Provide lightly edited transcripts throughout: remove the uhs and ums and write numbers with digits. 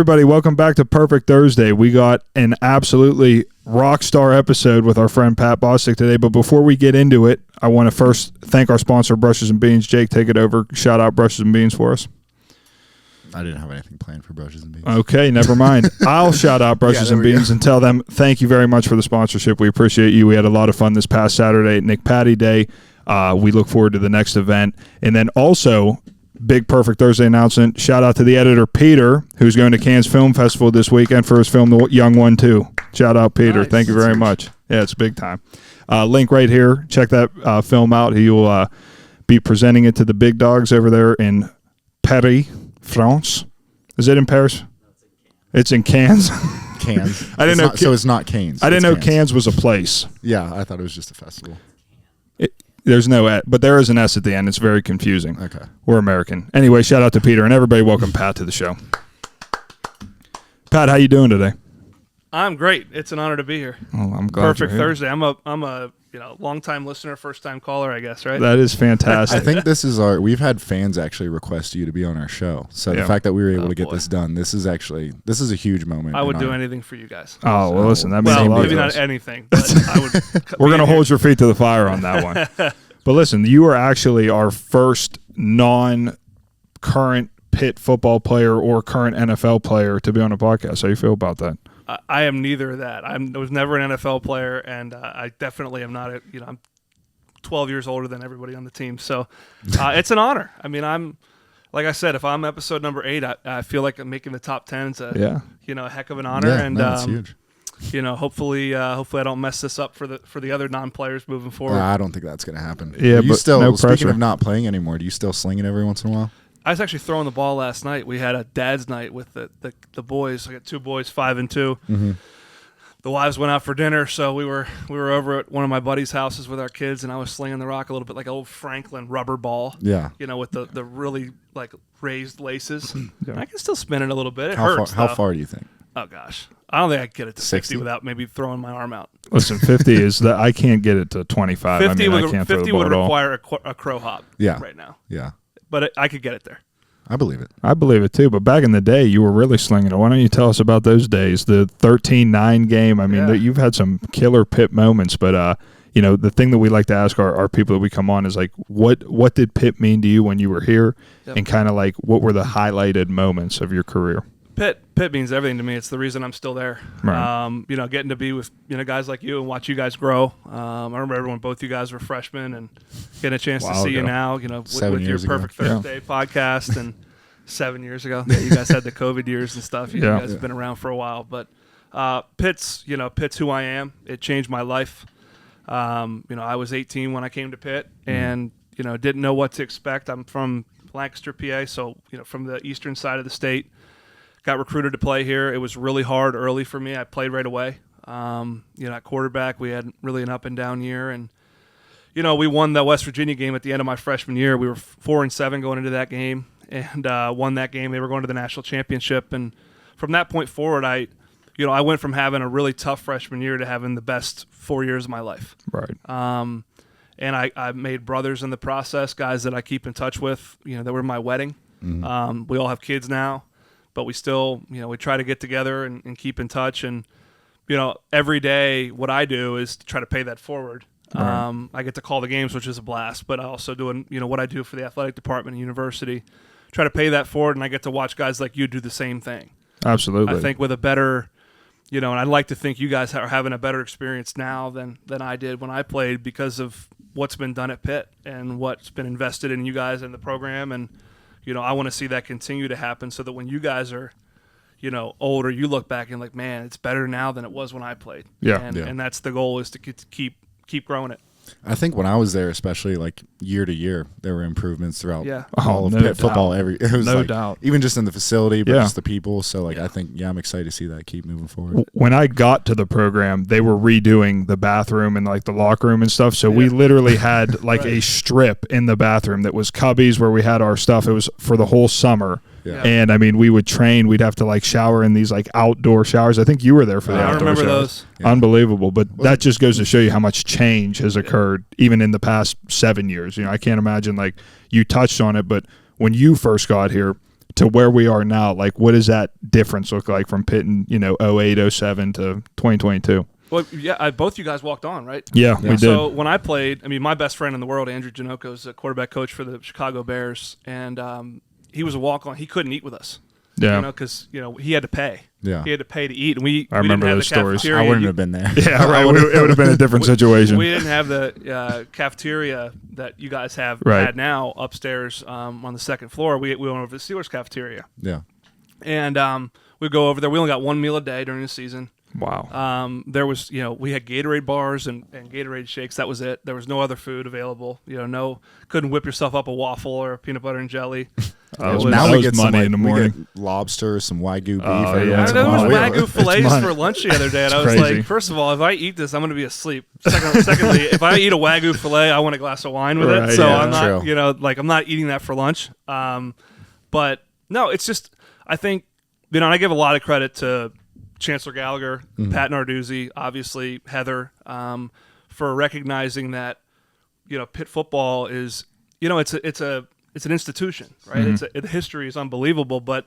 everybody. Welcome back to Perfect Thursday. We got an absolutely rock star episode with our friend Pat Bostick today. But before we get into it, I want to first thank our sponsor, Brushes and Beans. Jake, take it over. Shout out Brushes and Beans for us. I didn't have anything planned for Brushes and Beans. Okay, never mind. I'll shout out Brushes and Beans and tell them thank you very much for the sponsorship. We appreciate you. We had a lot of fun this past Saturday at Nick Patty Day. We look forward to the next event. And then also, big Perfect Thursday announcement. Shout out to the editor, Peter, who's going to Cannes Film Festival this weekend for his film, The Young One, too. Shout out, Peter. Nice. Thank you very much. Yeah, it's big time. Link right here. Check that film out. He will be presenting it to the big dogs over there in Paris, France. Is it in Paris? It's in Cannes. Cannes. I didn't know. So it's not Cannes. I didn't know Cannes was a place. Yeah, I thought it was just a festival. There's no S, but there is an S at the end. It's very confusing. Okay. We're American. Anyway, shout out to Peter, and everybody welcome Pat to the show. Pat, how you doing today? I'm great. It's an honor to be here. Oh, I'm glad. Perfect Thursday. I'm a long-time listener, first-time caller, I guess, right? That is fantastic. I think this is we've had fans actually request you to be on our show. So the fact that we were able to get this done, this is a huge moment. I would do anything for you guys. Oh, well, listen, that means a lot. Maybe not anything, but I would. We're going to hold your feet to the fire on that one. But listen, you are actually our first non-current Pitt football player or current NFL player to be on a podcast. How do you feel about that? I am neither of that. I was never an NFL player, and I definitely am not. I'm 12 years older than everybody on the team, so it's an honor. I mean, like I said, if I'm episode number 8, I feel like I'm making the top 10. It's a heck of an honor, and that's huge. Hopefully I don't mess this up for the other non-players moving forward. I don't think that's going to happen. Yeah, you but still, no speaking pressure. of not playing anymore, do you still sling it every once in a while? I was actually throwing the ball last night. We had a dad's night with the boys. I got 2 boys, 5 and 2. Mm-hmm. The wives went out for dinner, so we were over at one of my buddies' houses with our kids, and I was slinging the rock a little bit like an old Franklin rubber ball. Yeah. With the really like raised laces. I can still spin it a little bit. It How hurts. How far do you think? Oh gosh, I don't think I could get it to 60 50 without maybe throwing my arm out. Listen, 50 is that I can't get it to 25. 50 I can't throw the ball would at all. require a crow hop. Yeah. Right now. Yeah. But I could get it there. I believe it. I believe it too, but back in the day, you were really slinging it. Why don't you tell us about those days? The 13-9 game. I mean, you've had some killer Pitt moments, but the thing that we like to ask our people that we come on is like, what did Pitt mean to you when you were here, and kind of like what were the highlighted moments of your career? Pitt means everything to me. It's the reason I'm still there. Right. Getting to be with guys like you and watch you guys grow. I remember when both you guys were freshmen and getting a chance to see you now. With your Perfect Thursday podcast and 7 years ago. Yeah, you guys had the COVID years and stuff. You guys have been around for a while, but Pitt's who I am. It changed my life. I was 18 when I came to Pitt, and didn't know what to expect. I'm from Lancaster, PA, so from the eastern side of the state. Got recruited to play here. It was really hard early for me. I played right away. At quarterback, we had really an up and down year, and we won the West Virginia game at the end of my freshman year. We were 4-7 going into that game, and won that game. They were going to the national championship, and from that point forward, I went from having a really tough freshman year to having the best 4 years of my life. Right. And I made brothers in the process, guys that I keep in touch with. That were my wedding. Mm-hmm. We all have kids now. But we still, we try to get together and keep in touch. And, every day what I do is to try to pay that forward. Right. I get to call the games, which is a blast. But I also do, what I do for the athletic department and university, try to pay that forward. And I get to watch guys like you do the same thing. Absolutely. I think with a better, and I'd like to think you guys are having a better experience now than I did when I played because of what's been done at Pitt and what's been invested in you guys in the program. And, I want to see that continue to happen so that when you guys are, older, you look back and like, man, it's better now than it was when I played. Yeah. And that's the goal, is to keep growing it. I think when I was there, especially like year to year, there were improvements throughout all of no Pitt football. It was no like, doubt. Even just in the facility, but just the people. So I think I'm excited to see that keep moving forward. When I got to the program, they were redoing the bathroom and like the locker room and stuff. So we literally had like a strip in the bathroom that was cubbies where we had our stuff. It was for the whole summer. Yeah. And I mean, we would train. We'd have to like shower in these like outdoor showers. I think you were there for the outdoor I remember showers. those. Yeah. Unbelievable. But that just goes to show you how much change has occurred even in the past 7 years. I can't imagine, like you touched on it, but when you first got here, to where we are now, like what does that difference look like from Pitt in 08, 07 to 2022? Well, yeah, both you guys walked on, right? Yeah, we did. So when I played, my best friend in the world, Andrew Janoko, is a quarterback coach for the Chicago Bears, and he was a walk-on. He couldn't eat with us. Yeah, because he had to pay. Yeah, he had to pay to eat, and I remember those stories. I wouldn't have been there. Yeah, right. It would have been a different situation. We didn't have the cafeteria that you guys have had now upstairs on the second floor. We went over to the Steelers cafeteria. Yeah, and we'd go over there. We only got one meal a day during the season. Wow. There was, we had Gatorade bars and Gatorade shakes. That was it. There was no other food available. Couldn't whip yourself up a waffle or a peanut butter and jelly. Now we get money in the morning. We get lobster, some Wagyu beef. There was Wagyu fillets for lunch the other day, and I was like, first of all, if I eat this, I'm going to be asleep. Secondly, if I eat a Wagyu fillet, I want a glass of wine with it. So I'm not, I'm not eating that for lunch. But no, it's just, I think, and I give a lot of credit to Chancellor Gallagher, Pat Narduzzi, obviously Heather, for recognizing that Pitt football is it's an institution, right? The history is unbelievable, but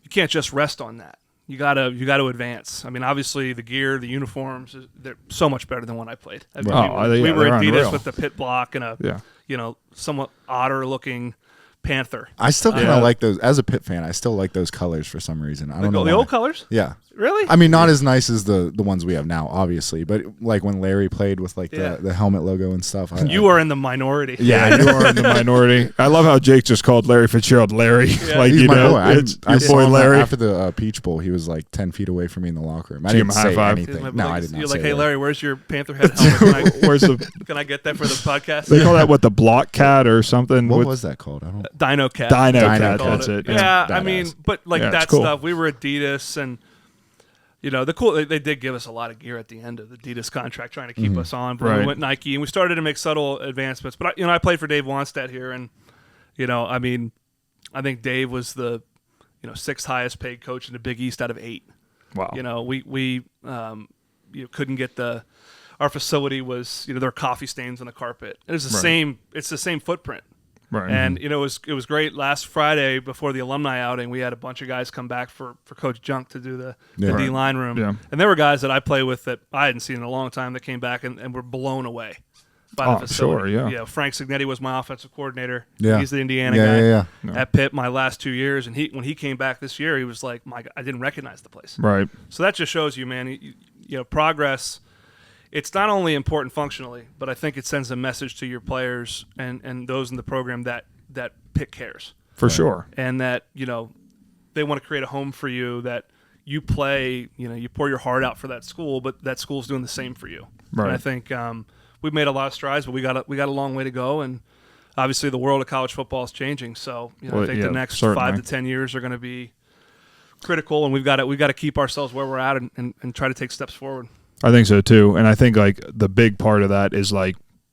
you can't just rest on that. You gotta advance. Obviously the gear, the uniforms, they're so much better than when I played. We were Adidas unreal. With the Pitt block and a somewhat odder looking Panther. I still kind of like those. As a Pitt fan, I still like those colors for some reason. I don't know. The old colors? Yeah. Really? Not as nice as the ones we have now, obviously. But like when Larry played with the helmet logo and stuff. You are in the minority. Yeah, you are in the minority. I love how Jake just called Larry Fitzgerald Larry. Yeah. He's my boy. It's your boy Larry. After the Peach Bowl, he was like 10 feet away from me in the locker room. I didn't say anything. No, I did not. You're like, hey, Larry, where's your Panther head helmet? Can I get that for the podcast? They call that the block cat or something. What was that called? I don't. Dino cat. Dino cat. That's it. Yeah, but that stuff. We were Adidas and. They did give us a lot of gear at the end of the Adidas contract, trying to keep us on. But we went Nike, and we started to make subtle advancements. But I played for Dave Wanstead here, and I think Dave was the 6th highest paid coach in the Big East out of 8. Wow. We couldn't get our facility was there were coffee stains on the carpet. It was the same. It's the same footprint. Right. And it was great. Last Friday before the alumni outing, we had a bunch of guys come back for Coach Junk to do the D-line room. Yeah. And there were guys that I play with that I hadn't seen in a long time that came back and were blown away by the facility. Sure, yeah. Frank Signetti was my offensive coordinator. Yeah. He's the Indiana guy at Pitt my last 2 years. And when he came back this year, he was like, I didn't recognize the place. Right. So that just shows you, man, progress. It's not only important functionally, but I think it sends a message to your players and those in the program that Pitt cares. For sure. And that, they want to create a home for you, that you play, you pour your heart out for that school, but that school's doing the same for you. Right. And I think we've made a lot of strides, but we got a long way to go. And obviously the world of college football is changing. So, I think the next 5 to 10 years are going to be critical, and we've got to keep ourselves where we're at and try to take steps forward. I think so too, and I think the big part of that is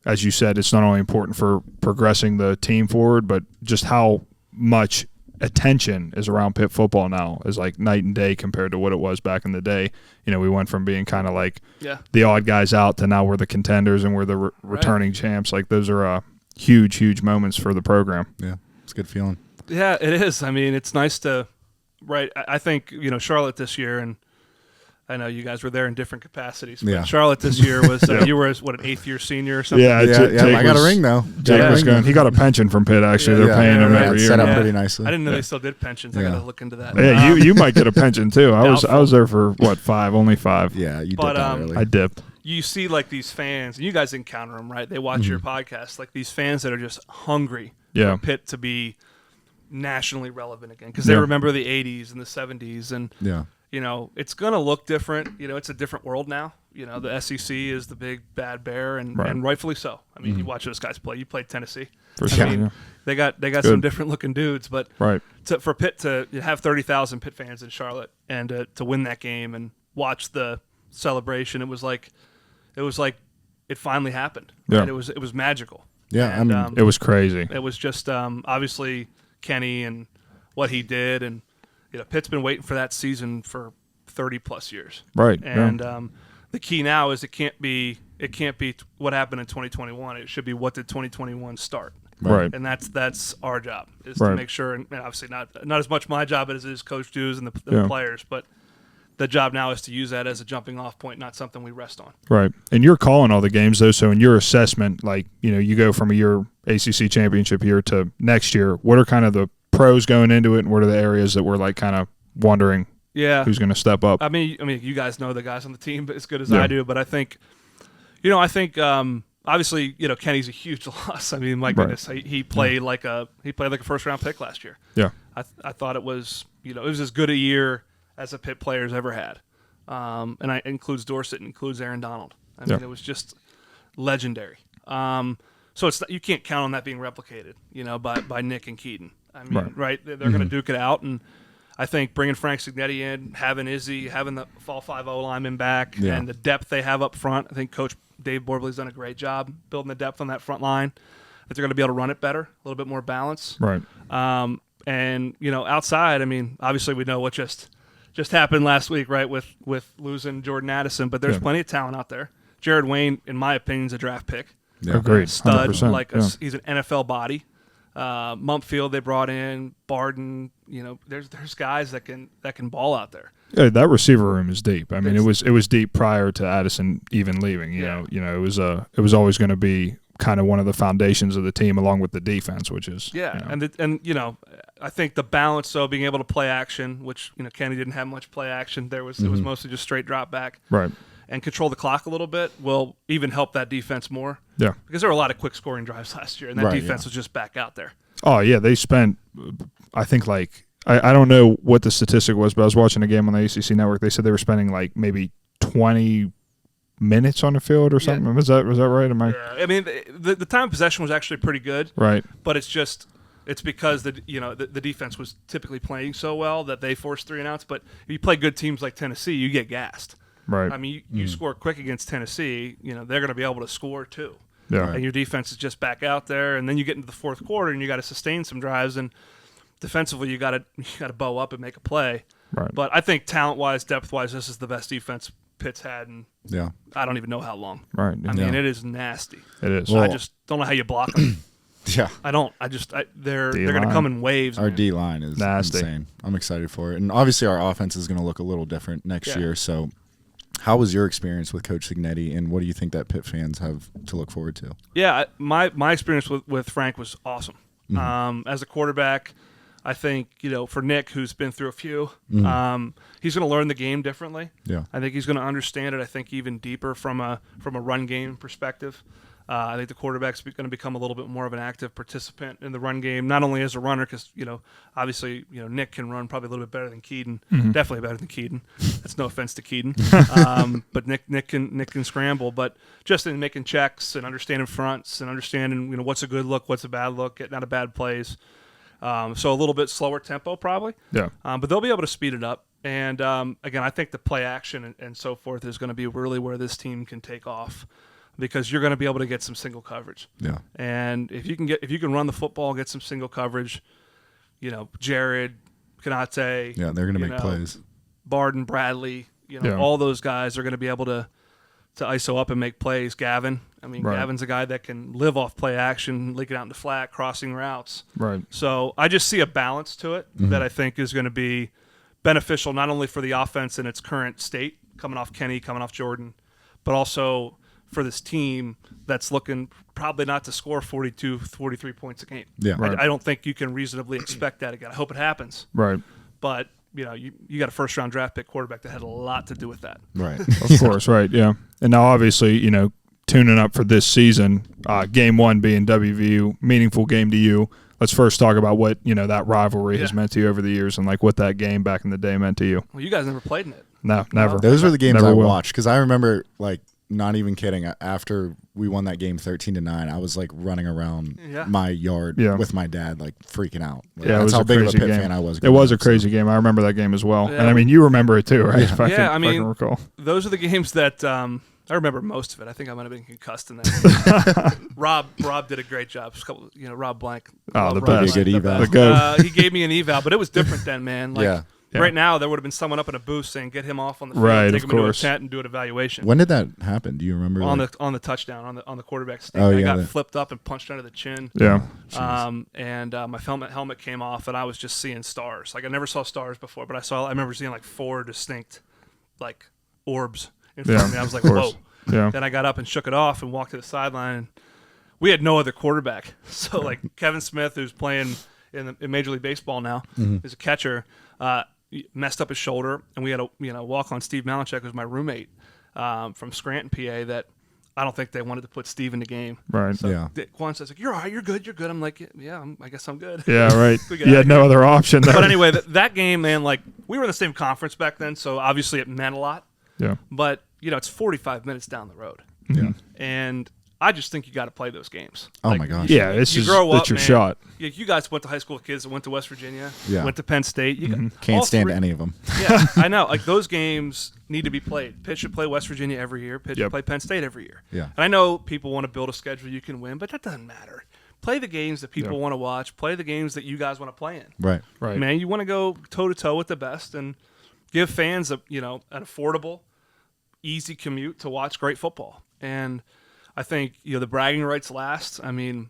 as you said, it's not only important for progressing the team forward, but just how much attention is around Pitt football now is night and day compared to what it was back in the day. We went from being kind of the odd guys out to now we're the contenders and we're the returning champs. Those are huge moments for the program. Yeah, it's a good feeling. Yeah, it is. It's nice to I think Charlotte this year, and I know you guys were there in different capacities. But Charlotte this year was you were an 8th year senior or something. Yeah. I got a ring though. Jake was going. He got a pension from Pitt. Actually, they're paying him every year. Set up pretty nicely. I didn't know they still did pensions. I got to look into that. Yeah, you might get a pension too. I was there for only 5. Yeah, you dipped out early. I dipped. You see these fans, and you guys encounter them, right? They watch your podcast, these fans that are just hungry for Pitt to be nationally relevant again because they remember the 80s and the 70s and it's going to look different. It's a different world now. The SEC is the big bad bear, and rightfully so. You watch those guys play. You played Tennessee. For sure. They got some different looking dudes, but right. For Pitt to have 30,000 Pitt fans in Charlotte and to win that game and watch the celebration, it was like it finally happened. Right? Yeah. It was magical. Yeah, and, it was crazy. It was just obviously Kenny and what he did, and Pitt's been waiting for that season for 30+ years. Right. And the key now is it can't be what happened in 2021. It should be what did 2021 start. Right. And that's our job is to make sure, and obviously not as much my job as it is Coach Dew's and the players, but the job now is to use that as a jumping off point, not something we rest on. Right. And you're calling all the games, though, so in your assessment, like, you go from a year ACC championship year to next year, what are kind of the pros going into it, and what are the areas that we're, like, kind of wondering who's going to step up? I mean, you guys know the guys on the team as good as I do, but I think, obviously, Kenny's a huge loss. I mean, my goodness, he played like a first-round pick last year. Yeah. I thought it was, it was as good a year as a Pitt player's ever had. And it includes Dorsett and includes Aaron Donald. I mean, it was just legendary. So you can't count on that being replicated, by Nick and Keaton. I mean, they're going to duke it out. And I think bringing Frank Signetti in, having Izzy, having the fall 5-0 lineman back, and the depth they have up front, I think Coach Dave Borbley's done a great job building the depth on that front line. That they're going to be able to run it better, a little bit more balance. Right. And, outside, I mean, obviously we know what just happened last week, right, with losing Jordan Addison, but there's plenty of talent out there. Jared Wayne, in my opinion, is a draft pick. Yeah. Agreed. Stud, he's an NFL body. Mumpfield they brought in, Barden, there's guys that can ball out there. Yeah, that receiver room is deep. I mean, it was deep prior to Addison even leaving. You know, it was always going to be kind of one of the foundations of the team, along with the defense, which is I think the balance, though, being able to play action, which Kenny didn't have much play action. It was mostly just straight drop back, right, and control the clock a little bit will even help that defense more. Yeah, because there were a lot of quick scoring drives last year, and that defense was just back out there. Oh yeah, they spent, I think I don't know what the statistic was, but I was watching a game on the ACC network. They said they were spending maybe 20 minutes on the field or something. Was that right? Yeah. I mean, the time of possession was actually pretty good. Right. But it's because the defense was typically playing so well that they forced 3 and outs. But if you play good teams like Tennessee, you get gassed. Right. I mean, you score quick against Tennessee, they're going to be able to score too. Yeah. And your defense is just back out there, and then you get into the fourth quarter and you got to sustain some drives, and defensively you got to bow up and make a play. Right. But I think talent-wise, depth-wise, this is the best defense Pitt's had in I don't even know how long. Right. I mean, it is nasty. It is. I just don't know how you block them. Yeah. I don't. They're going to come in waves. Our D line is nasty. Insane. I'm excited for it. And obviously our offense is going to look a little different next year. So how was your experience with Coach Signetti, and what do you think that Pitt fans have to look forward to? Yeah, my experience with Frank was awesome. Mm-hmm. As a quarterback, I think, for Nick, who's been through a few, he's going to learn the game differently. Yeah. I think he's going to understand it, I think, even deeper from a run game perspective. I think the quarterback's going to become a little bit more of an active participant in the run game, not only as a runner, because, obviously, Nick can run probably a little bit better than Keaton, definitely better than Keaton. That's no offense to Keaton. But Nick can scramble, but just in making checks and understanding fronts and understanding, what's a good look, what's a bad look, getting out of bad plays. So a little bit slower tempo probably. Yeah. But they'll be able to speed it up. And, again, I think the play action and so forth is going to be really where this team can take off, because you're going to be able to get some single coverage. Yeah. And if you can run the football, get some single coverage, Jared, Kanate. Yeah, they're going to make plays. Barden, Bradley, all those guys are going to be able to ISO up and make plays. Gavin. I mean, Gavin's a guy that can live off play action, leak it out in the flat, crossing routes. Right. So I just see a balance to it that I think is going to be beneficial, not only for the offense in its current state, coming off Kenny, coming off Jordan, but also for this team that's looking probably not to score 42, 43 points a game. Yeah. Right. I don't think you can reasonably expect that again. I hope it happens. Right. But, you got a first-round draft pick quarterback that had a lot to do with that. Right. Of course, right, yeah. And now, obviously, tuning up for this season, game 1 being WVU, meaningful game to you. Let's first talk about what, that rivalry has meant to you over the years, and, what that game back in the day meant to you. Well, you guys never played in it. No, never. Those were the games never I will. watched, because I remember, not even kidding, after we won that game 13-9, I was running around my yard with my dad, freaking out. That's how big of a Pitt fan I was. It was a crazy game. I remember that game as well. Yeah. And I mean, you remember it too, right? Yeah, I can recall. Those are the games that I remember most of it. I think I might have been concussed in that. Rob did a great job. Rob Blank. Oh, the best. Good eval. He gave me an eval, but it was different then, man. Yeah. Right now, there would have been someone up in a booth saying, "Get him off on the field, take him into a tent, and do an evaluation." When did that happen? Do you remember? On the touchdown on the quarterback stick. Oh, I got flipped up and punched under the chin. Yeah. And my helmet came off, and I was just seeing stars. Like I never saw stars before, but I remember seeing like 4 distinct like orbs in front of me. I was like, whoa. Yeah. Then I got up and shook it off and walked to the sideline. And we had no other quarterback, so like Kevin Smith, who's playing in Major League Baseball now, is a catcher. Messed up his shoulder, and we had a walk on Steve Malinchek, who's my roommate from Scranton, PA. That I don't think they wanted to put Steve in the game. Right. So Quan says, like, "You're all right. You're good. You're good." I'm like, "Yeah, I guess I'm good." Yeah. Right. You had no other option. But anyway, that game, man, like we were in the same conference back then, so obviously it meant a lot. Yeah. But it's 45 minutes down the road. Yeah. And I just think you got to play those games. Oh my gosh! Yeah, it's your shot. You guys went to high school kids that went to West Virginia, went to Penn State. Can't stand any of them. Yeah, I know. Like those games need to be played. Pitt should play West Virginia every year. Pitt should play Penn State every year. Yeah. And I know people want to build a schedule you can win, but that doesn't matter. Play the games that people want to watch. Play the games that you guys want to play in. Right. Man, you want to go toe to toe with the best and give fans an affordable, easy commute to watch great football. And I think the bragging rights last. I mean,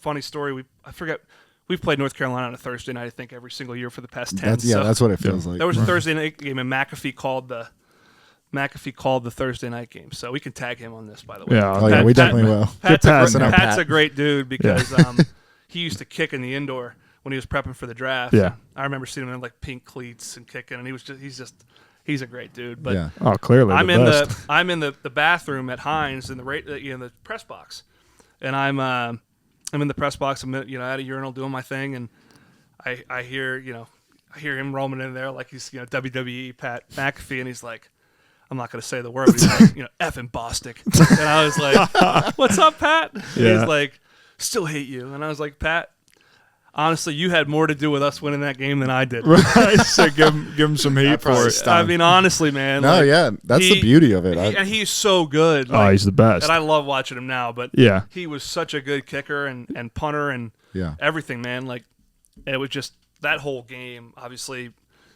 funny story. I forget. We've played North Carolina on a Thursday night, I think, every single year for the past 10. That's what it feels like. There was a Thursday night game, and McAfee called the Thursday night game. So we can tag him on this, by the way. Yeah, we definitely will. Pat's a great dude because he used to kick in the indoor when he was prepping for the draft. Yeah, I remember seeing him in like pink cleats and kicking, and he's a great dude. But clearly I'm in the bathroom at Hines in the press box, and I'm in the press box. I'm at a urinal doing my thing, and I hear him roaming in there like he's WWE Pat McAfee, and he's like, I'm not going to say the word, but he's like, effing Bostick. And I was like, what's up, Pat? Yeah. He's like, still hate you. And I was like, Pat, honestly, you had more to do with us winning that game than I did. Right. So give him some heat for it. I mean, honestly, man. No, that's the beauty of it. And he's so good. He's the best. And I love watching him now. But he was such a good kicker and punter and everything, man. Like, it was just that whole game. Obviously,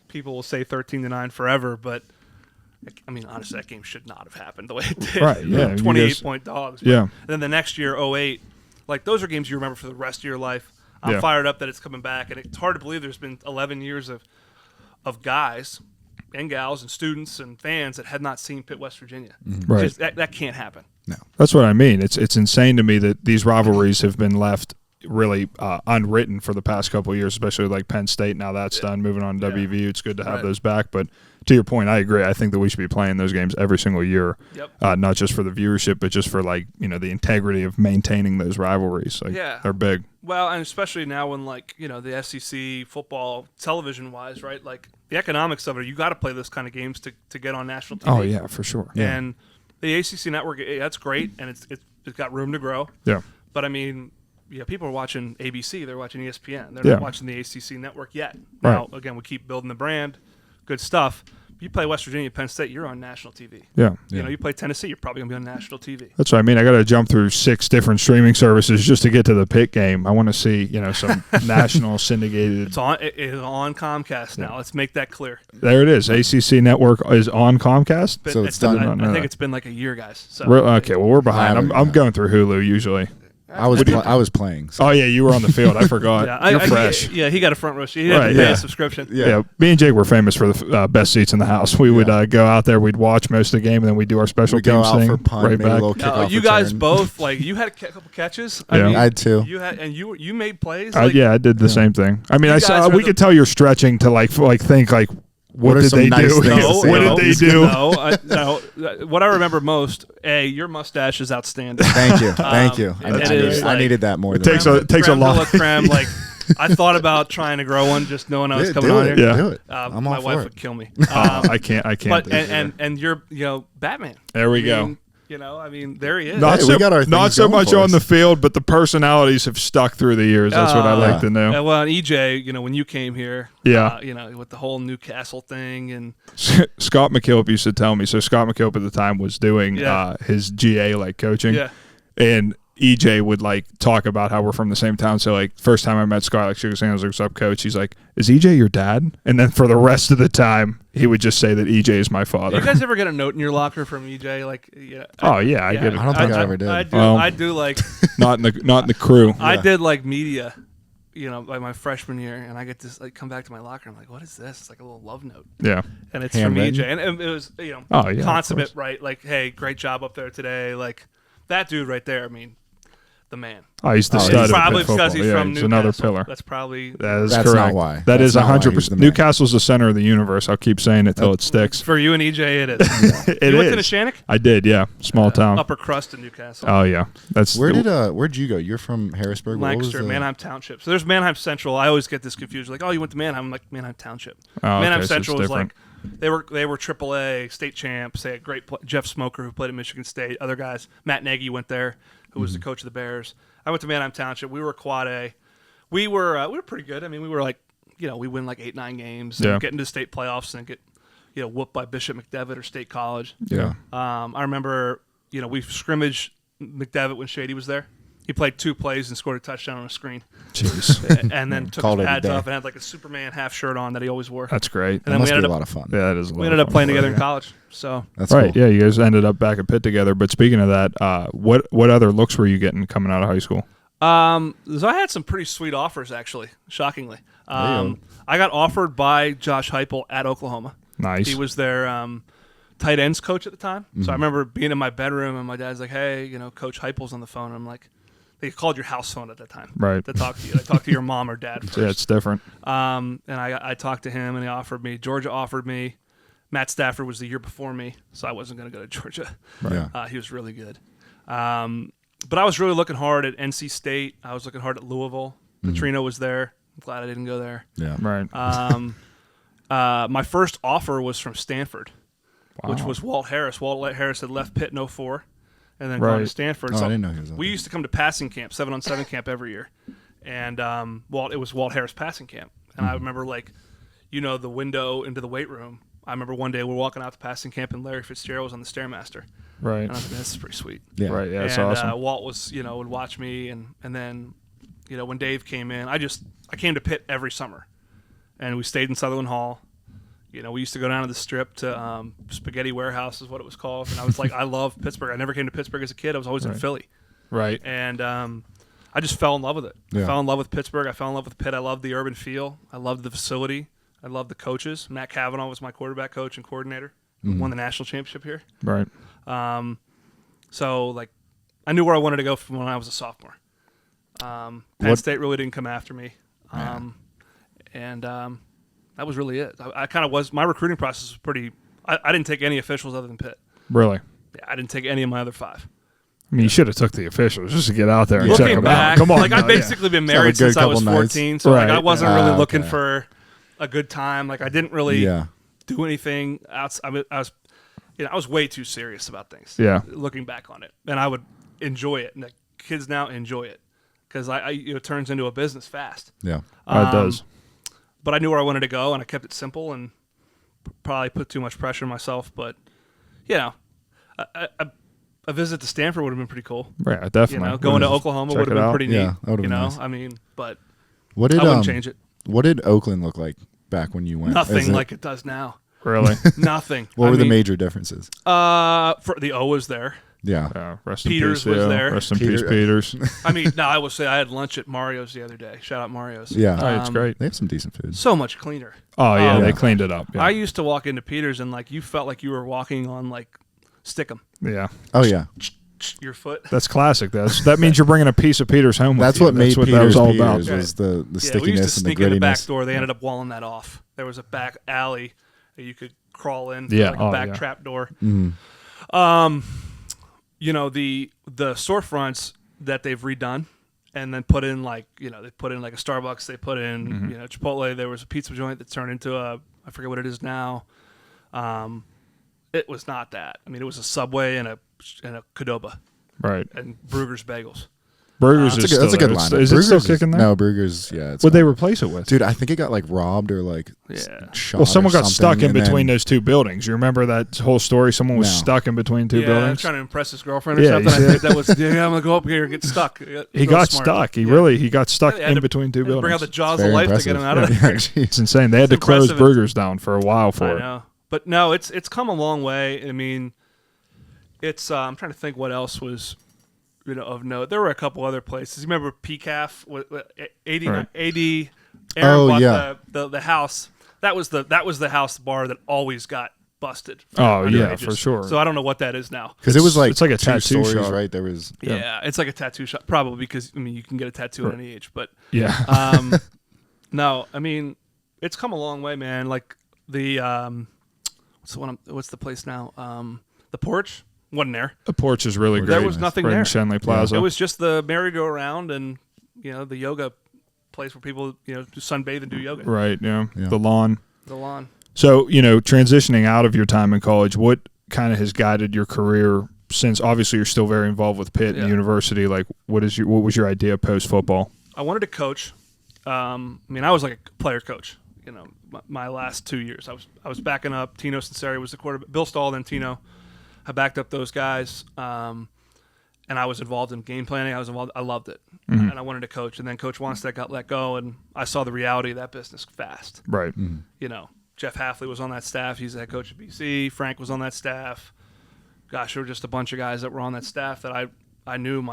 people will say 13-9 forever, but I mean, honestly, that game should not have happened the way it did. Right, yeah. 28-point dogs. Yeah. And then the next year, 08, like those are games you remember for the rest of your life. I'm fired up that it's coming back, and it's hard to believe there's been 11 years of guys and gals and students and fans that had not seen Pitt, West Virginia. Mm-hmm. Right. That can't happen. No. That's what I mean. It's insane to me that these rivalries have been left really unwritten for the past couple of years, especially like Penn State. Now that's done. Moving on to WVU, it's good to have those back. But to your point, I agree. I think that we should be playing those games every single year, not just for the viewership, but just for the integrity of maintaining those rivalries. They're big. Well, and especially now when the SEC football television wise, right? Like the economics of it, you got to play those kind of games to get on national TV. Oh yeah, for sure. Yeah. And the ACC network, that's great, and it's got room to grow. Yeah. But I mean, people are watching ABC, they're watching ESPN, they're not watching the ACC network yet. Now, again, we keep building the brand, good stuff. You play West Virginia, Penn State, you're on national TV. Yeah. You play Tennessee, you're probably going to be on national TV. That's what I mean. I got to jump through 6 different streaming services just to get to the Pitt game. I want to see, some national syndicated. It is on Comcast now. Let's make that clear. There it is. ACC Network is on Comcast. So it's done. I think it's been like a year, guys. So. Okay, well, we're behind. I'm going through Hulu usually. I was playing. So. Oh yeah, you were on the field. I forgot. You're fresh. He got a front row seat. He had to pay a subscription. Yeah, me and Jake were famous for the best seats in the house. We would go out there, we'd watch most of the game, and then we'd do our special teams thing. For punt, right back. You guys both you had a couple catches. I had 2. You made plays. I did the same thing. I mean, we could tell you're stretching to think. What did they do? What did they do? No. What I remember most, your mustache is outstanding. Thank you. I needed that more. It takes a lot. Creme, I thought about trying to grow one, just knowing I was coming on here. Yeah, do it. My wife would kill me. I can't. But and you're Batman. There we go. There he is. Not so much on the field, but the personalities have stuck through the years. That's what I like to know. Well, and EJ, when you came here, with the whole Newcastle thing, and Scott McKillop used to tell me. So Scott McKillop at the time was doing his GA coaching, and EJ would like talk about how we're from the same town. So like first time I met Scott, like shook his hand, I was like, "What's up, coach?" He's like, "Is EJ your dad?" And then for the rest of the time, he would just say that EJ is my father. You guys ever get a note in your locker from EJ? Like, yeah. I get it. I don't think I ever did. I do like not in the crew. I did like media, like my freshman year, and I get this like come back to my locker. I'm like, what is this? It's like a little love note. Yeah, and it's from EJ, and it was consummate, right? Like, hey, great job up there today. Like that dude right there. I mean, the man. Oh, he's the stud. Probably of Pitt because he's from Newcastle. Another pillar. That's probably that's correct. Not why. That is 100%. Newcastle's the center of the universe. I'll keep saying it till it sticks. For you and EJ, it is. You went to Neshannock? I did. Yeah, small town. Upper crust in Newcastle. Oh yeah, that's where'd you go? You're from Harrisburg, Lancaster, Manheim Township. So there's Manheim Central. I always get this confused. Like, oh, you went to Manheim? I'm like Manheim Township. Oh, Manheim Central was like they were AAA state champs. They had great Jeff Smoker who played at Michigan State. Other guys, Matt Nagy went there, who was the coach of the Bears. I went to Manheim Township. We were Quad A. We were pretty good. I mean, we were like, we win like 8-9 games and get into state playoffs and get, whooped by Bishop McDevitt or State College. Yeah. I remember, we scrimmaged McDevitt when Shady was there. He played 2 plays and scored a touchdown on a screen. Jeez. And then took his pads off and had like a Superman half shirt on that he always wore. That's great. And then we ended up a lot of fun. Yeah, that is a lot. We ended up playing together in college. So that's right. Cool. Yeah, you guys ended up back at Pitt together. But speaking of that, what other looks were you getting coming out of high school? So I had some pretty sweet offers, actually, shockingly. I got offered by Josh Heupel at Oklahoma. Nice. He was their tight ends coach at the time. Mm-hmm. So I remember being in my bedroom, and my dad's like, hey, Coach Heupel's on the phone. And I'm like, they called your house phone at that time. Right. To talk to you. I talked to your mom or dad first. Yeah, it's different. And I talked to him, and he offered me. Georgia offered me. Matt Stafford was the year before me, so I wasn't going to go to Georgia. Right. He was really good. But I was really looking hard at NC State. I was looking hard at Louisville. Petrino was there. I'm glad I didn't go there. Yeah. Right. My first offer was from Stanford, wow. which was Walt Harris. Walt Harris had left Pitt in 2004 and then gone to Stanford. Oh, so I didn't know he was we used to come to passing camp, 7-on-7 camp every year. And it was Walt Harris passing camp. And I remember, the window into the weight room. I remember one day we were walking out to passing camp and Larry Fitzgerald was on the Stairmaster. Right. And I was like, this is pretty sweet. Yeah. Right. Yeah, that's and, awesome. Walt was, would watch me. And then, when Dave came in, I came to Pitt every summer. And we stayed in Sutherland Hall. We used to go down to the Strip to Spaghetti Warehouse is what it was called. And I was like, I love Pittsburgh. I never came to Pittsburgh as a kid. I was always in Philly. Right. And I just fell in love with it. Yeah. I fell in love with Pittsburgh. I fell in love with Pitt. I loved the urban feel. I loved the facility. I loved the coaches. Matt Cavanaugh was my quarterback coach and coordinator. Won the national championship here. Right. So, I knew where I wanted to go from when I was a sophomore. Penn State really didn't come after me. And that was really it. I kind of was – my recruiting process was pretty – I didn't take any officials other than Pitt. Really? Yeah, I didn't take any of my other 5. I mean, you should have took the officials just to get out there and Looking check them back, out. Come on. I've basically been married since I was 14, so I wasn't really looking for a good time. I didn't really do anything outside. I was way too serious about things. Yeah. Looking back on it, and I would enjoy it, and the kids now enjoy it because it turns into a business fast. Yeah, it does. But I knew where I wanted to go, and I kept it simple, and probably put too much pressure on myself. But a visit to Stanford would have been pretty cool. Yeah, definitely. Going to Oklahoma would have been pretty neat. Yeah, that would have been nice. I mean, but I wouldn't change it. What did Oakland look like back when you went? Nothing like it does now. Really? Nothing. What were the major differences? For the O was there. Yeah. Rest in Peters peace, was there. Rest in peace, Peters. I mean, I will say I had lunch at Mario's the other day. Shout out Mario's. Yeah. It's great. They have some decent food. So much cleaner. Oh, yeah. They cleaned it up. Yeah. I used to walk into Peters and, you felt like you were walking on, Stickum. Yeah. Oh, yeah. Your foot. That's classic. That means you're bringing a piece of Peters home with That's you. what made Peters that was all Peters about. was the stickiness we used to and the sneak in the back grittiness. door. They ended up walling that off. There was a back alley that you could crawl in. Yeah. A back trap door. Mm-hmm. The storefronts that they've redone and then put in they put in a Starbucks, they put in Chipotle. There was a pizza joint that turned into I forget what it is now. It was not that. I mean, it was a Subway and a Qdoba. Right. And Brugger's Bagels. Burgers is that's a good line. Is it still kicking there? No, Burgers, yeah. What'd they replace it with? Dude, I think it got like robbed or like shot. Well, someone got stuck in between those two buildings. You remember that whole story? Someone was stuck in between two buildings. Trying to impress his girlfriend or something. I think that was, I'm going to go up here and get stuck. He got stuck. He got stuck in between two buildings. Bring out the jaws of life to get him out of there. It's insane. They had to close Burgers down for a while for it. I know. But no, it's come a long way. I mean, it's I'm trying to think what else was of note. There were a couple other places. You remember PCAF? 80 Aaron bought the house. That was the house bar that always got busted. Oh yeah, for sure. So I don't know what that is now. Because it was like it's like a tattoo shop, right? There was it's like a tattoo shop, probably because you can get a tattoo at any age, but no, I mean it's come a long way, man. Like the what's the place now? The Porch. Wasn't there. The Porch is really great. There was nothing there. In Shenley Plaza. It was just the merry-go-round and, the yoga place where people, sunbathe and do yoga. Right, yeah. The lawn. The lawn. So, transitioning out of your time in college, what kind of has guided your career since, obviously, you're still very involved with Pitt and university. Like, what was your idea post-football? I wanted to coach. I was like a player coach, my last 2 years. I was backing up. Tino Sinceri was the quarterback. Bill Stahl, then Tino. I backed up those guys, and I was involved in game planning. I loved it, and I wanted to coach. And then Coach Wanstead got let go, and I saw the reality of that business fast. Right. Jeff Halfley was on that staff. He's the head coach at BC. Frank was on that staff. Gosh, there were just a bunch of guys that were on that staff that I knew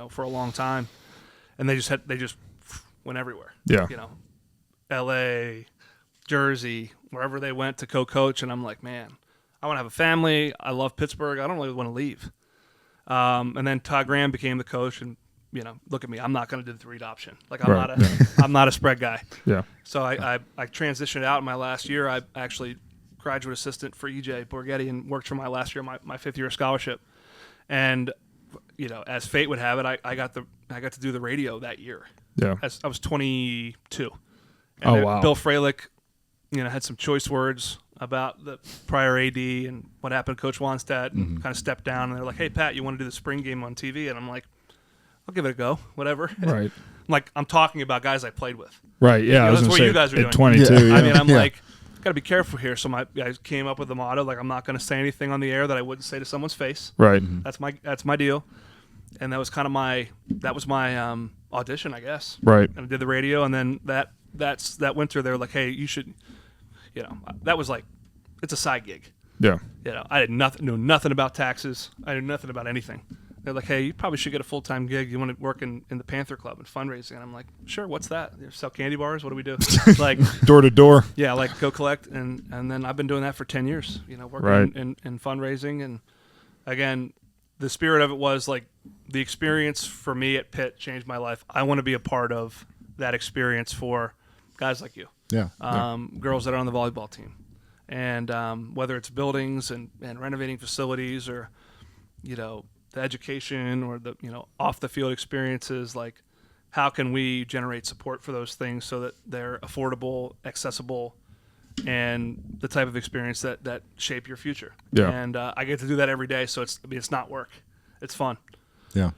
for a long time, and they just went everywhere. Yeah. L.A., Jersey, wherever they went to co-coach, and I'm like, man. I want to have a family. I love Pittsburgh. I don't really want to leave. And then Todd Graham became the coach, and look at me. I'm not going to do the read option. Like I'm not a spread guy. Yeah. So I transitioned out in my last year. I actually graduate assistant for EJ Borghetti and worked for my last year, my fifth year scholarship. And as fate would have it, I got to do the radio that year. Yeah. I was 22. And wow. Bill Freilich, had some choice words about the prior AD and what happened to Coach Wanstead, and kind of stepped down, and they're like, hey, Pat, you want to do the spring game on TV? And I'm like, I'll give it a go, whatever. Right. I'm talking about guys I played with. Right, yeah. That's what you guys are doing. At 22. Yeah. I mean, I'm like, got to be careful here. So I came up with the motto, like, I'm not going to say anything on the air that I wouldn't say to someone's face. Right. That's my deal. And that was kind of my audition, I guess. Right. And I did the radio, and then that winter they were like, hey, you should, that was like, it's a side gig. Yeah. I knew nothing about taxes. I knew nothing about anything. They're like, hey, you probably should get a full-time gig. You want to work in the Panther Club and fundraising. And I'm like, sure, what's that? You sell candy bars? What do we do? Like door to door. Yeah, like go collect. And then I've been doing that for 10 years, working in fundraising. And again, the spirit of it was like the experience for me at Pitt changed my life. I want to be a part of that experience for guys like you. Yeah. Girls that are on the volleyball team. And whether it's buildings and renovating facilities or, the education or the, off the field experiences, like how can we generate support for those things so that they're affordable, accessible, and the type of experience that shape your future. Yeah. And I get to do that every day. So it's not work. It's fun. Yeah.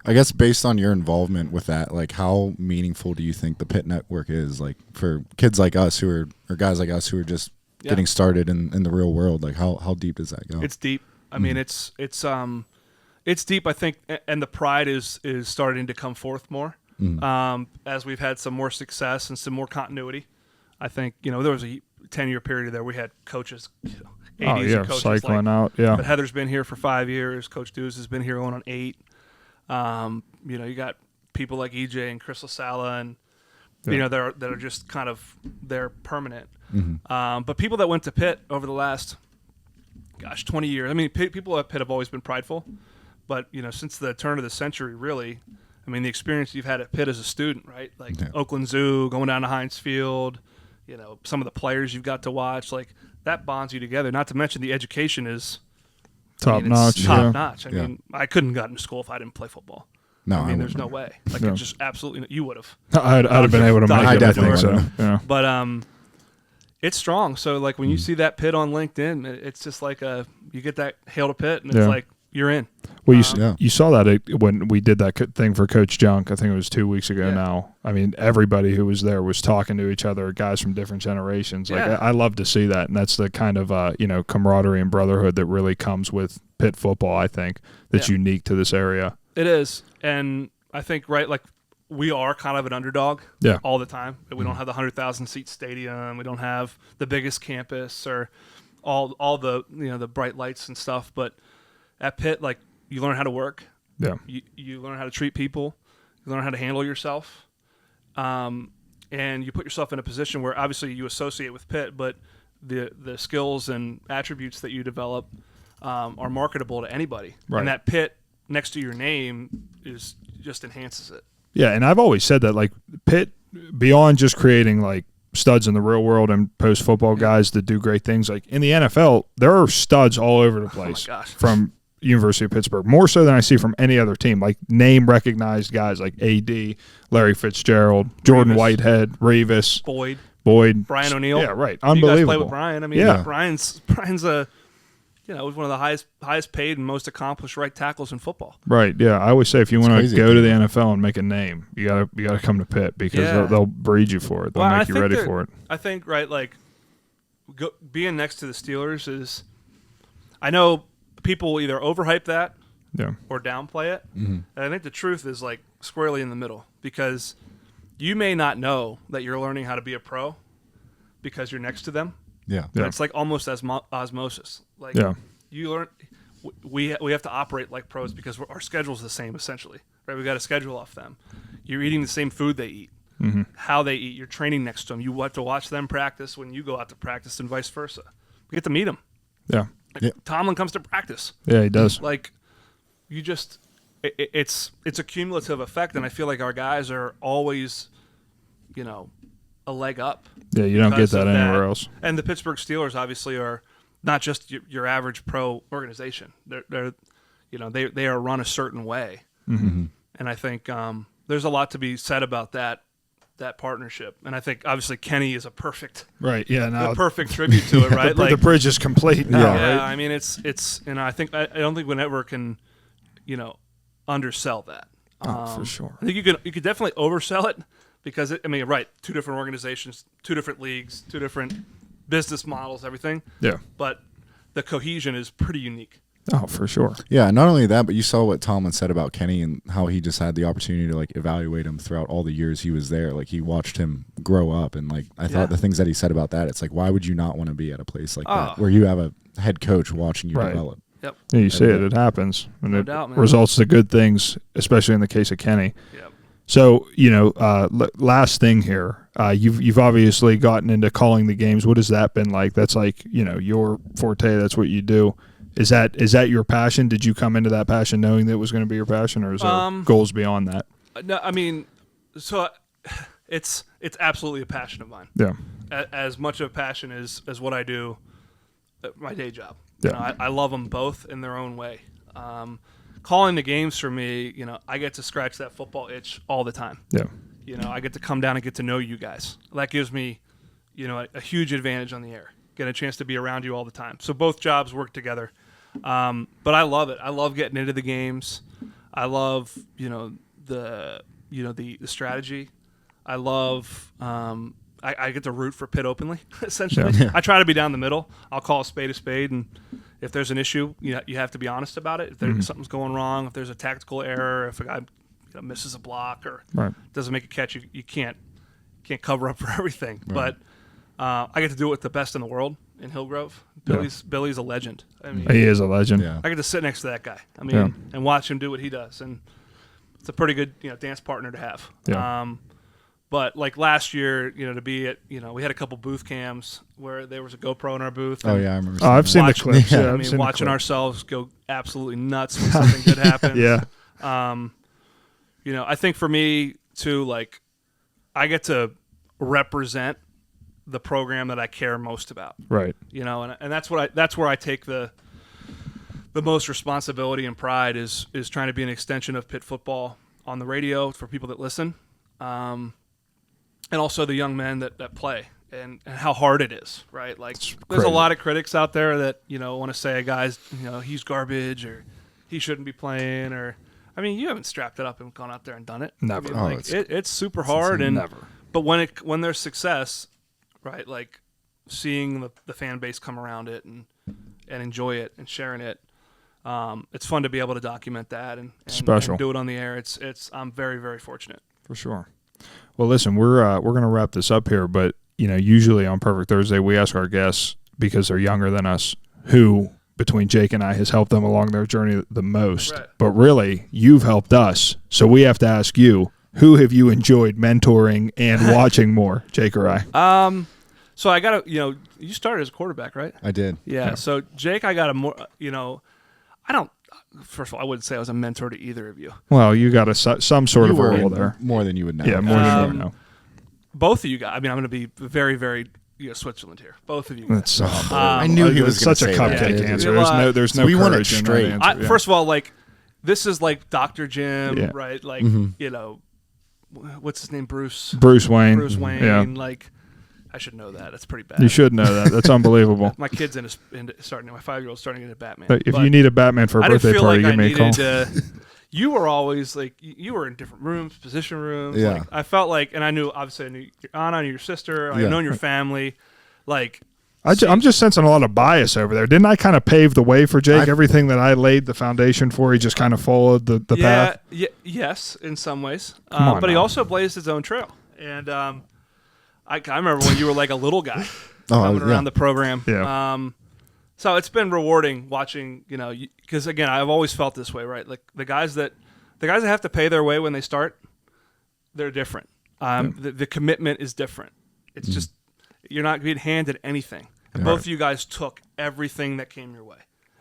I guess based on your involvement with that, like how meaningful do you think the Pitt Network is, like for kids like us or guys like us who are just getting started in the real world? Like how deep does that go? It's deep. I mean, it's deep, I think, and the pride is starting to come forth more as we've had some more success and some more continuity. I think, there was a 10-year period there we had coaches, 80s and coaches cycling out. Yeah. But Heather's been here for 5 years. Coach Dews has been here going on 8. You got people like EJ and Chris LaSala and that are just kind of they're permanent. But people that went to Pitt over the last 20 years. I mean, people at Pitt have always been prideful, but since the turn of the century, really, I mean, the experience you've had at Pitt as a student, right? Like Oakland Zoo, going down to Heinz Field, some of the players you've got to watch, like that bonds you together. Not to mention the education is top notch. Top notch. I mean, I couldn't have gotten to school if I didn't play football. No, I mean, there's no way. Like, it just absolutely, you would have. I'd have been able to make it. I definitely so. Yeah. But it's strong. So, like, when you see that Pitt on LinkedIn, it's just like you get that hail to Pitt, and it's like, you're in. Well, you saw that when we did that thing for Coach Junk. I think it was 2 weeks ago now. I mean, everybody who was there was talking to each other, guys from different generations. Like I love to see that, and that's the kind of camaraderie and brotherhood that really comes with Pitt football. I think that's unique to this area. It is, and I think we are kind of an underdog all the time. We don't have the 100,000 seat stadium. We don't have the biggest campus or all the the bright lights and stuff. But at Pitt, you learn how to work. Yeah. You learn how to treat people. You learn how to handle yourself. And you put yourself in a position where obviously you associate with Pitt, but the skills and attributes that you develop are marketable to anybody. Right. And that Pitt next to your name just enhances it. Yeah, and I've always said that Pitt, beyond just creating studs in the real world and post football guys that do great things, in the NFL, there are studs all over the place from University of Pittsburgh, more so than I see from any other team. Name recognized guys like AD, Larry Fitzgerald, Jordan Whitehead, Revis, Boyd, Brian O'Neill. Yeah, right. Unbelievable. You guys play with Brian. I mean, Brian's a was one of the highest paid and most accomplished right tackles in football. Right. Yeah. I always say if you want to go to the NFL and make a name, you gotta come to Pitt because they'll breed you for it. They'll make you ready for it. I think being next to the Steelers is. I know people either overhype that or downplay it. Mm-hmm. And I think the truth is squarely in the middle, because you may not know that you're learning how to be a pro because you're next to them. Yeah. It's almost as osmosis. You learn, we have to operate like pros because our schedule's the same essentially, right? We got a schedule off them. You're eating the same food they eat, how they eat. You're training next to them. You have to watch them practice when you go out to practice, and vice versa. We get to meet them. Yeah. Tomlin comes to practice. Yeah, he does. It's a cumulative effect, and I feel like our guys are always, a leg up. Yeah, you don't get that anywhere else. And the Pittsburgh Steelers obviously are not just your average pro organization. They are run a certain way, and I think there's a lot to be said about that partnership. And I think obviously Kenny is a perfect perfect tribute to it, right? The bridge is complete now. Yeah, right? I mean it's I don't think we ever can undersell that. For sure. I think you could definitely oversell it. Because, two different organizations, two different leagues, two different business models, everything. Yeah. But the cohesion is pretty unique. Oh, for sure. Yeah, not only that, but you saw what Tomlin said about Kenny and how he just had the opportunity to evaluate him throughout all the years he was there. He watched him grow up, and I thought the things that he said about that, it's why would you not want to be at a place like that where you have a head coach watching you develop? Yep. Yeah, you see it happens. And no doubt, man. Results to good things, especially in the case of Kenny. Yep. So, last thing here, you've obviously gotten into calling the games. What has that been like? That's your forte. That's what you do. Is that your passion? Did you come into that passion knowing that it was going to be your passion, or is there goals beyond that? No, I mean, so it's absolutely a passion of mine. Yeah. As much of a passion as what I do, my day job. Yeah. I love them both in their own way. Calling the games for me, I get to scratch that football itch all the time. Yeah. I get to come down and get to know you guys. That gives me, a huge advantage on the air. Get a chance to be around you all the time. So both jobs work together. But I love it. I love getting into the games. I love, the strategy. I love, I get to root for Pitt openly, essentially. Yeah. I try to be down the middle. I'll call a spade, and if there's an issue, you have to be honest about it. If there's something's going wrong, if there's a tactical error, if a guy misses a block or doesn't make a catch, you can't cover up for everything. Right. But I get to do it with the best in the world in Hillgrove. Billy's a legend. He is a legend. Yeah. I get to sit next to that guy. And watch him do what he does, and it's a pretty good dance partner to have. Yeah. But last year, to be at, we had a couple booth cams where there was a GoPro in our booth. Oh yeah, I remember. I've seen the clips. Yeah, watching ourselves go absolutely nuts when something good happens. Yeah. I think for me too, I get to represent the program that I care most about. Right. And that's where I take the most responsibility and pride is trying to be an extension of Pitt football on the radio for people that listen. And also the young men that play and how hard it is, right? There's a lot of critics out there that, want to say a guy's, he's garbage or he shouldn't be playing, or I mean, you haven't strapped it up and gone out there and done it. Never. I mean, it's super hard, and never. But when there's success, right? Like seeing the fan base come around it and enjoy it and sharing it. It's fun to be able to document that and do it on the air. I'm very, very fortunate. For sure. Well, listen, we're going to wrap this up here, but usually on Perfect Thursday we ask our guests, because they're younger than us, who between Jake and I has helped them along their journey the most. Right. But really, you've helped us, so we have to ask you, who have you enjoyed mentoring and watching more, Jake or I? So I got to, you started as a quarterback, right? I did. Yeah. So Jake, I got a more, first of all, I wouldn't say I was a mentor to either of you. Well, you got some sort of a role there. More than you would know. Yeah, more than you would know. Both of you guys, I mean, I'm going to be very, very Switzerland here. Both of you guys. That's so I knew he was such a cupcake answer. There's no we want it courage in that straight. answer. First of all, like, this is like Dr. Jim, right? Like, what's his name? Bruce Wayne. Bruce Wayne. Yeah. Like, I should know that. That's pretty bad. You should know that. That's unbelievable. My kid's my 5-year-old's starting into Batman. But if you need a Batman for a birthday party, give me a call. You were always like, you were in different rooms, position rooms. Yeah. Like, I felt like, and I knew your Anna, I knew your sister. I've known your family. Like, I'm just sensing a lot of bias over there. Didn't I kind of pave the way for Jake? Everything that I laid the foundation for, he just kind of followed the path? Yes, in some ways. But he also blazed his own trail. And I remember when you were like a little guy coming around the program. Yeah. So it's been rewarding watching, because again, I've always felt this way, right? Like the guys that have to pay their way when they start, they're different. The commitment is different. It's just, you're not being handed anything. And both of you guys took everything that came your way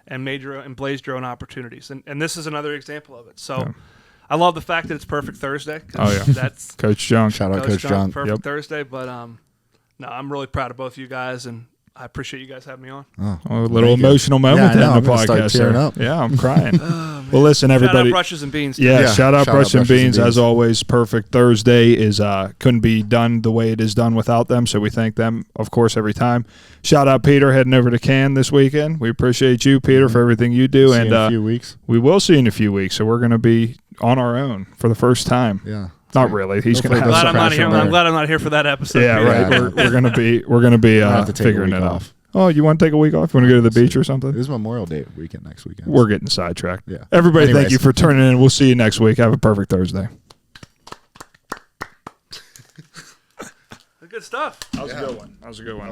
and blazed your own opportunities. And this is another example of it. So I love the fact that it's Perfect Thursday. Oh, yeah. That's Coach John. Shout out Coach John. Perfect Thursday. But no, I'm really proud of both of you guys, and I appreciate you guys having me on. A little emotional moment in the podcast. Up. Yeah, I'm crying. Well, listen, everybody. Shout out Brushes and Beans. Shout out Brushes and Beans. As always, Perfect Thursday couldn't be done the way it is done without them, so we thank them, of course, every time. Shout out Peter heading over to Cannes this weekend. We appreciate you, Peter, for everything you do. See you in a few weeks. We will see you in a few weeks, so we're going to be on our own for the first time. Yeah. Not really. He's going to have I'm glad I'm not here for that episode. Yeah, right. We're going to be figuring it out. Oh, you want to take a week off? You want to go to the beach or something? It is Memorial Day weekend next weekend. We're getting sidetracked. Yeah. Everybody, thank you for turning in. We'll see you next week. Have a perfect Thursday. Good stuff. That was a good one.